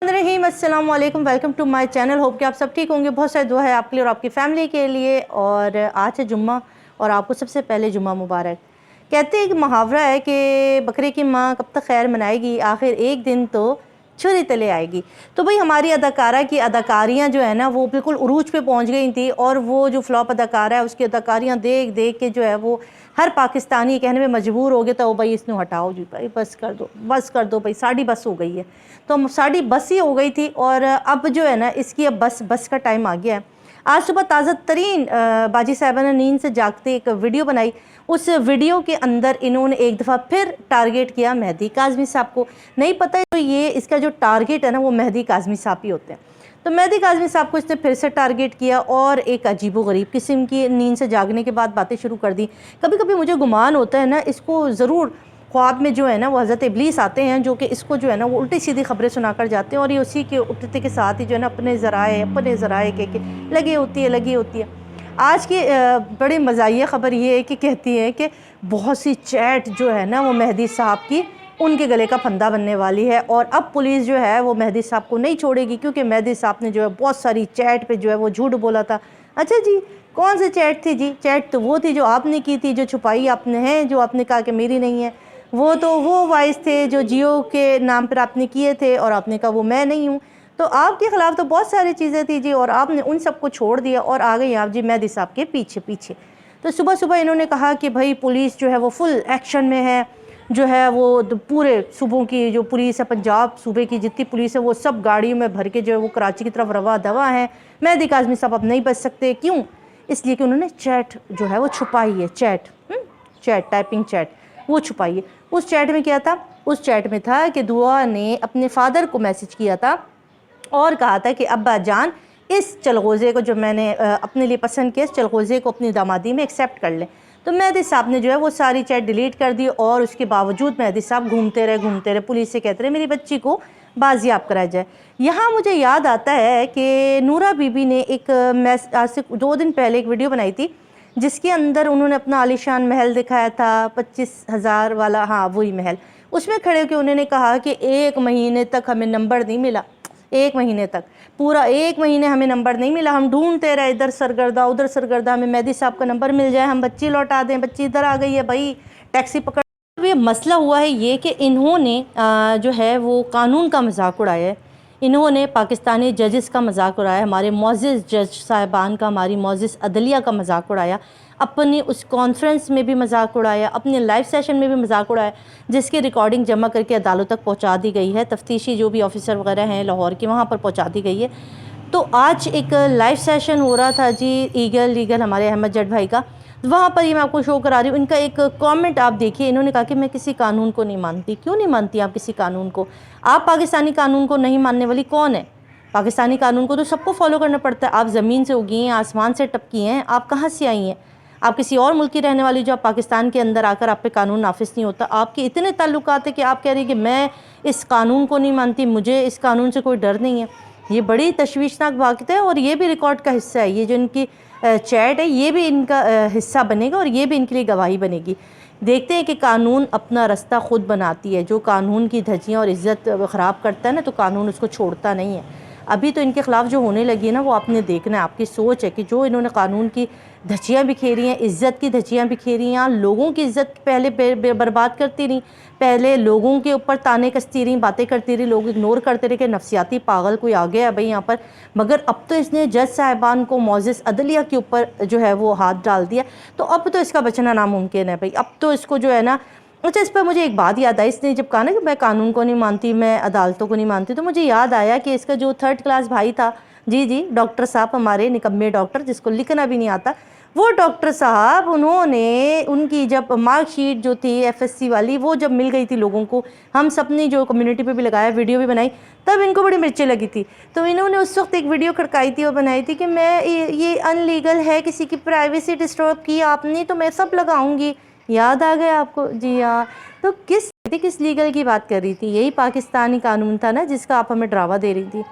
रहीम अस्सलाम वालेकुम, welcome to my channel. Hope कि आप सब ठीक होंगे। बहुत सारी दुआ है आपके लिए और आपकी फ़ैमिली के लिए। और आज है जुम्मा और आपको सबसे पहले जुम्मा मुबारक। कहते हैं कि मुहावरा है कि बकरे की माँ कब तक खैर मनाएगी, आखिर एक दिन तो छुरी तले आएगी। तो भाई हमारी अदाकारा की अदाकारियाँ जो है ना वो बिल्कुल उरूज पे पहुंच गई थी और वो जो फ्लॉप अदाकारा है उसकी अदाकारियाँ देख देख के जो है वो हर पाकिस्तानी कहने में मजबूर हो गया था, ओ भाई इसने हटाओ जी, भाई बस कर दो भाई, साड़ी बस हो गई है। तो साड़ी बस ही हो गई थी और अब जो है ना इसकी अब बस का टाइम आ गया है। आज सुबह ताज़ा तरीन बाजी साहिबा ने नींद से जागते एक वीडियो बनाई। उस वीडियो के अंदर इन्होंने एक दफ़ा फिर टारगेट किया मेहदी काज़मी साहब को। नहीं पता है तो ये इसका जो टारगेट है ना वो मेहदी काज़मी साहब ही होते हैं। तो मेहदी काज़मी साहब को इसने फिर से टारगेट किया और एक अजीबो गरीब किस्म की नींद से जागने के बाद बातें शुरू कर दी। कभी कभी मुझे गुमान होता है ना इसको ज़रूर ख्वाब में जो है ना वो हज़रत इब्लीस आते हैं जो कि इसको जो है ना वो उल्टी सीधी खबरें सुना कर जाते हैं और ये उसी के उठते के साथ ही जो है ना अपने ज़राए के लगी होती है। आज की बड़ी मज़ाहिया ख़बर ये है कि कहती है कि बहुत सी चैट जो है ना वो मेहदी साहब की उनके गले का फंदा बनने वाली है और अब पुलिस जो है वो मेहदी साहब को नहीं छोड़ेगी क्योंकि मेहदी साहब ने जो है बहुत सारी चैट पे जो है वो झूठ बोला था। अच्छा जी, कौन सी चैट थी जी? चैट तो वो थी जो आपने की थी, जो छुपाई आपने है, जो आपने कहा कि मेरी नहीं है। वो तो वो वॉइस थे जो जियो के नाम पर आपने किए थे और आपने कहा वो मैं नहीं हूँ। तो आपके ख़िलाफ़ तो बहुत सारी चीज़ें थी जी और आपने उन सबको छोड़ दिया और आ गई आप जी मेहदी साहब के पीछे। तो सुबह सुबह इन्होंने कहा कि भाई पुलिस जो है वो फुल एक्शन में है, जो है वो पूरे सूबों की जो पुलिस है, पंजाब सूबे की जितनी पुलिस है वो सब गाड़ियों में भर के जो है वो कराची की तरफ रवा दवा है। मेहदी काज़मी साहब अब नहीं बच सकते। क्यों? इसलिए कि उन्होंने चैट जो है वो छुपाई है। चैट टाइपिंग चैट वो छुपाई है। उस चैट में क्या था? उस चैट में था कि दुआ ने अपने फादर को मैसेज किया था और कहा था कि अब्बा जान इस चलगोज़े को जो मैंने अपने लिए पसंद किया, इस चलगोज़े को अपनी दामादी में एक्सेप्ट कर लें। तो मेहदी साहब ने जो है वो सारी चैट डिलीट कर दी और उसके बावजूद मेहदी साहब घूमते रहे, पुलिस से कहते रहे मेरी बच्ची को बाजियाब कराया जाए। यहाँ मुझे याद आता है कि नूरा बीबी ने एक आज से 2 दिन पहले एक वीडियो बनाई थी जिसके अंदर उन्होंने अपना आलीशान महल दिखाया था, 25,000 वाला, हाँ वही महल। उसमें खड़े होकर उन्होंने कहा कि 1 महीने तक हमें नंबर नहीं मिला। 1 महीने तक, पूरा 1 महीने हमें नंबर नहीं मिला। हम ढूंढते रहे, इधर सरगर्दा उधर सरगर्दा, हमें मेहदी साहब का नंबर मिल जाए, हम बच्ची लौटा दें। बच्ची इधर आ गई है भाई, टैक्सी पकड़। ये मसला हुआ है ये कि इन्होंने जो है वो कानून का मजाक उड़ाया है। इन्होंने पाकिस्तानी जजेस का मजाक उड़ाया, हमारे मोअज़्ज़िज़ जज साहिबान का, हमारी मोअज़्ज़िज़ अदलिया का मजाक उड़ाया, अपनी उस कॉन्फ्रेंस में भी मजाक उड़ाया, अपने लाइव सेशन में भी मजाक उड़ाया जिसकी रिकॉर्डिंग जमा करके अदालत तक पहुंचा दी गई है। तफ्तीशी जो भी ऑफिसर वगैरह हैं लाहौर के वहाँ पर पहुंचा दी गई है। तो आज एक लाइव सेशन हो रहा था जी लीगल हमारे अहमद जट भाई का, वहाँ पर ही मैं आपको शो करा रही हूँ। इनका एक कमेंट आप देखिए, इन्होंने कहा कि मैं किसी कानून को नहीं मानती। क्यों नहीं मानती आप किसी कानून को? आप पाकिस्तानी कानून को नहीं मानने वाली कौन है? पाकिस्तानी कानून को तो सबको फॉलो करना पड़ता है। आप ज़मीन से उगी हैं, आसमान से टपकी हैं, आप कहाँ से आई हैं? आप किसी और मुल्क की रहने वाली जो आप पाकिस्तान के अंदर आकर आप पे कानून नाफिज नहीं होता। आपके इतने ताल्लुकात है कि आप कह रही हैं कि मैं इस कानून को नहीं मानती, मुझे इस कानून से कोई डर नहीं है। ये बड़ी तशवीशनाक बात है और ये भी रिकॉर्ड का हिस्सा है। ये जो इनकी चैट है ये भी इनका हिस्सा बनेगा और ये भी इनके लिए गवाही बनेगी। देखते हैं कि कानून अपना रास्ता ख़ुद बनाती है। जो कानून की धज्जियाँ और इज़्ज़त ख़राब करता है ना तो कानून उसको छोड़ता नहीं है। अभी तो इनके ख़िलाफ़ जो होने लगी है ना वो आपने देखना है। आपकी सोच है कि जो इन्होंने कानून की धज्जियाँ बिखेरी हैं, इज़्ज़त की धज्जियाँ बिखेरी हैं, लोगों की इज़्ज़त पहले बर्बाद करती रहीं, पहले लोगों के ऊपर ताने कसती रहीं, बातें करती रही, लोग इग्नोर करते रहे कि नफसियाती पागल कोई आ गया है भाई यहाँ पर। मगर अब तो इसने जज साहिबान को मोअज़्ज़िज़ अदलिया के ऊपर जो है वो हाथ डाल दिया, तो अब तो इसका बचना नामुमकिन है भाई। अब तो इसको जो है ना, अच्छा इस पर मुझे एक बात याद आई। इसने जब कहा ना कि मैं कानून को नहीं मानती, मैं अदालतों को नहीं मानती, तो मुझे याद आया कि इसका जो 3rd क्लास भाई था, जी डॉक्टर साहब, हमारे निकम्मे डॉक्टर जिसको लिखना भी नहीं आता, वो डॉक्टर साहब, उन्होंने उनकी जब मार्कशीट जो थी FSC वाली वो जब मिल गई थी लोगों को, हम सब ने जो कम्युनिटी पे भी लगाया, वीडियो भी बनाई, तब इनको बड़ी मिर्चें लगी थी। तो इन्होंने उस वक्त एक वीडियो खड़काई थी और बनाई थी कि मैं ये अनलीगल है, किसी की प्राइवेसी डिस्टर्ब की आपने तो मैं सब लगाऊंगी। याद आ गया आपको? जी हाँ। तो किस लीगल की बात कर रही थी? यही पाकिस्तानी कानून था ना जिसका आप हमें ड्रावा दे रही थी।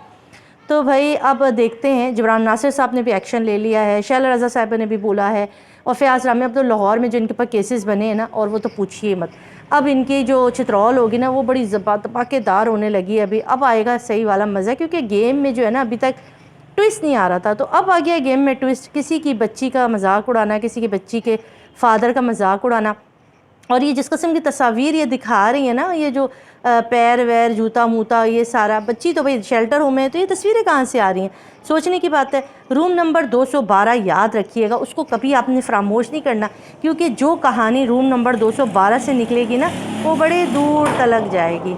तो भाई अब देखते हैं, जबरान नासिर साहब ने भी एक्शन ले लिया है, शैला रज़ा साहिबा ने भी बोला है, और फ़याज़ रामी अब तो लाहौर में जो इनके ऊपर केसेस बने हैं ना, और वो तो पूछिए मत। اب ان کی جو چترول ہوگی نا وہ بڑی دھماکے دار ہونے لگی ہے ابھی. اب آئے گا صحیح والا مزہ, کیونکہ گیم میں جو ہے نا ابھی تک ٹویسٹ نہیں آ رہا تھا, تو اب آ گیا گیم میں ٹویسٹ. کسی کی بچی کا مذاق اڑانا, کسی کی بچی کے فادر کا مذاق اڑانا, اور یہ جس قسم کی تصاویر یہ دکھا رہی ہیں نا, یہ جو پیر ویر جوتا موتا یہ سارا, بچی تو بھئی شیلٹر ہوم ہے, تو یہ تصویریں کہاں سے آ رہی ہیں؟ سوچنے کی بات ہے. روم نمبر 212 یاد رکھیے گا, اس کو کبھی آپ نے فراموش نہیں کرنا, کیونکہ جو کہانی روم نمبر 212 سے نکلے گی نا وہ بڑے دور تلک جائے گی,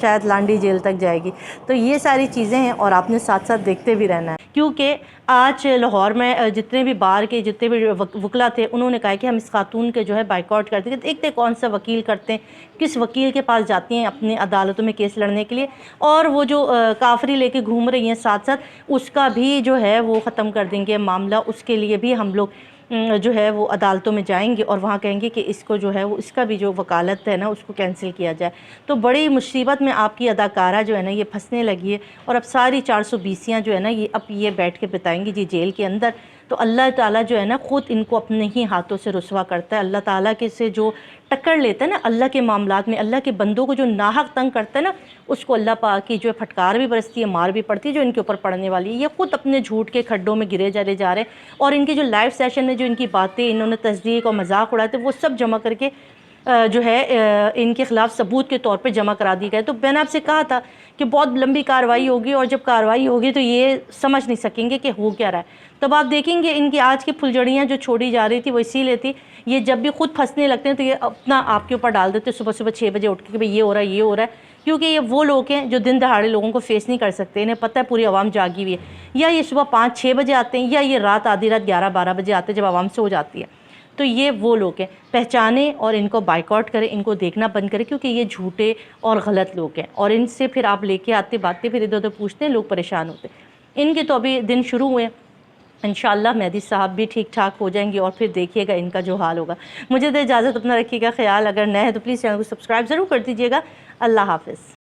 شاید لانڈی جیل تک جائے گی. تو یہ ساری چیزیں ہیں اور آپ نے ساتھ ساتھ دیکھتے بھی رہنا ہے, کیونکہ آج لاہور میں جتنے بھی بار کے جتنے بھی وکلا تھے انہوں نے کہا کہ ہم اس خاتون کے جو ہے بائیکاٹ کرتے ہیں. دیکھتے کون سا وکیل کرتے ہیں, کس وکیل کے پاس جاتی ہیں اپنے عدالتوں میں کیس لڑنے کے لیے, اور وہ جو کافری لے کے گھوم رہی ہیں ساتھ ساتھ, اس کا بھی جو ہے وہ ختم کر دیں گے معاملہ. اس کے لیے بھی ہم لوگ جو ہے وہ عدالتوں میں جائیں گے اور وہاں کہیں گے کہ اس کو جو ہے وہ اس کا بھی جو وکالت ہے نا اس کو کینسل کیا جائے. تو بڑی مصیبت میں آپ کی اداکارہ جو ہے نا یہ پھنسنے لگی ہے, اور اب ساری 420 جو ہے نا یہ بیٹھ کے بتائیں گی جی جیل کے اندر. تو اللہ تعالیٰ جو ہے نا خود ان کو اپنے ہی ہاتھوں سے رسوا کرتا ہے. اللہ تعالیٰ کے سے جو ٹکر لیتا ہے نا اللہ کے معاملات میں, اللہ کے بندوں کو جو ناحق تنگ کرتا ہے نا, اس کو اللہ پاک کی جو ہے پھٹکار بھی برستی ہے, مار بھی پڑتی ہے جو ان کے اوپر پڑنے والی ہے. یہ خود اپنے جھوٹ کے کھڈوں میں گرے جا رہے ہیں, اور ان کے جو لائیو سیشن میں جو ان کی باتیں انہوں نے تصدیق اور مذاق اڑاتے وہ سب جمع کر کے جو ہے ان کے خلاف ثبوت کے طور پہ جمع کرا دی گئے. تو میں نے آپ سے کہا تھا کہ بہت لمبی کارروائی ہوگی, اور جب کارروائی ہوگی تو یہ سمجھ نہیں سکیں گے کہ ہو کیا رہا ہے. تب آپ دیکھیں گے ان کی آج کی پھلجڑیاں جو چھوڑی جا رہی تھی وہ اسی لیے تھی, یہ جب بھی خود پھنسنے لگتے ہیں تو یہ اپنا آپ کے اوپر ڈال دیتے صبح 6 بجے اٹھ کے کہ بھئی یہ ہو رہا ہے یہ ہو رہا ہے, کیونکہ یہ وہ لوگ ہیں جو دن دہاڑے لوگوں کو فیس نہیں کر سکتے. انہیں پتہ ہے پوری عوام جاگی ہوئی ہے, یا یہ صبح 5-6 بجے آتے ہیں, یا یہ رات آدھی رات 11-12 بجے آتے ہیں جب عوام سو جاتی ہے. تو یہ وہ لوگ ہیں, پہچانیں اور ان کو بائیکاٹ کریں, ان کو دیکھنا بند کریں, کیونکہ یہ جھوٹے اور غلط لوگ ہیں. اور ان سے پھر آپ لے کے آتے باتیں پھر ادھر ادھر پوچھتے ہیں, لوگ پریشان ہوتے ہیں. ان کے تو ابھی دن شروع ہوئے, انشاءاللہ مہدی صاحب بھی ٹھیک ٹھاک ہو جائیں گے, اور پھر دیکھیے گا ان کا جو حال ہوگا. مجھے تو اجازت, اپنا رکھیے گا خیال. اگر نئے ہیں تو پلیز چینل کو سبسکرائب ضرور کر دیجیے گا. اللہ حافظ.